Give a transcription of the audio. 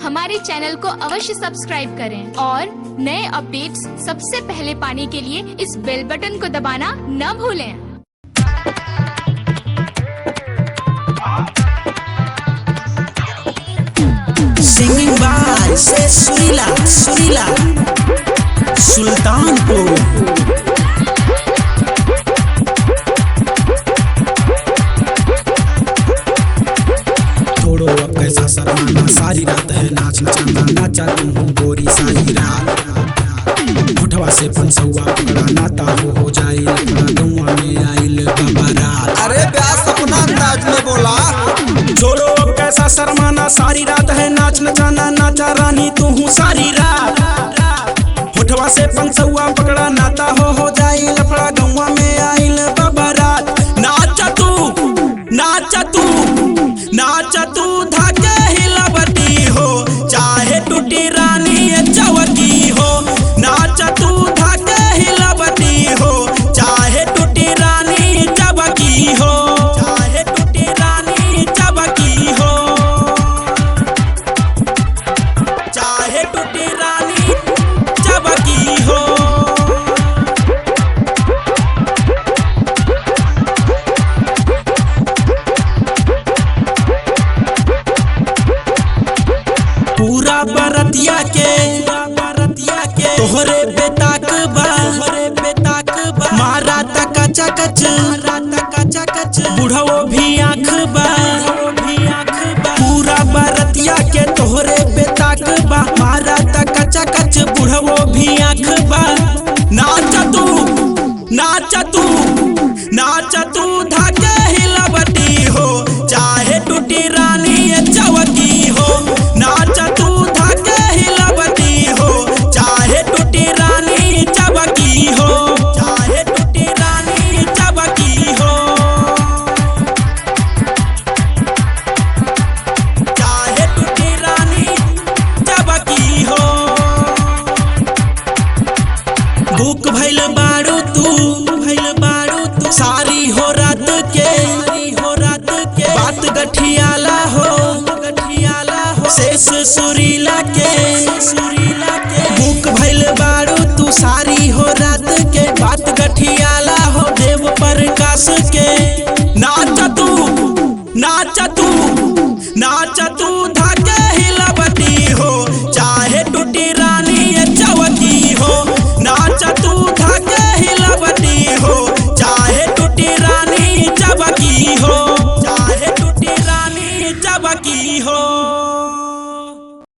हमारे चैनल को अवश्य सब्सक्राइब करें और नए अपडेट्स सबसे पहले पाने के लिए इस बेल बटन को दबाना न भूलें। सिंगिंग बाय से सुरीला सुल्तानपुर। छोड़ो अब कैसा शर्माना, सारी रात है नाच नचाना, नाचा तू हूँ गोरी सारी रात। होठवा से पंसौआ पकड़ा, नाता हो जाए गौवा में आइल बारात। अरे ब्यास अपना अंदाज में बोला। छोड़ो अब कैसा शर्माना, सारी रात है नाच नचाना, नाचा रानी तू हूँ सारी रात। होठवा से पंसौआ पकड़ा, नाता हो जाए लफड़ा, गौवा में आइल बारात। नाचा तू धाके हिलावती हो, चाहे टूटी रानी चवकी हो। नाचा तू धाके हिलावती हो, चाहे टूटी रानी चवकी हो, चाहे टूटी रानी चवकी हो, चाहे टूटी रानी चवकी हो। पूरा बरतिया के तोहरे बेताक बा, मारा तका चकच बुढ़ाओ भी आँख बा। पूरा बरतिया के तोहरे बेताक बा, मारा तका चकच बुढ़ाओ भी आँख बा। नाचा तू धाके हिलावती हो, चाहे टूटी रानी चवकी हो। नाचा तू धाके हिलावती हो, चाहे टूटी रानी चवकी हो, चाहे टूटी रानी चवकी हो, चाहे टूटी रानी चवकी हो। भूख भइल बारू तू सारी हो रात के बात गठियाला हो शेष सुरीला के।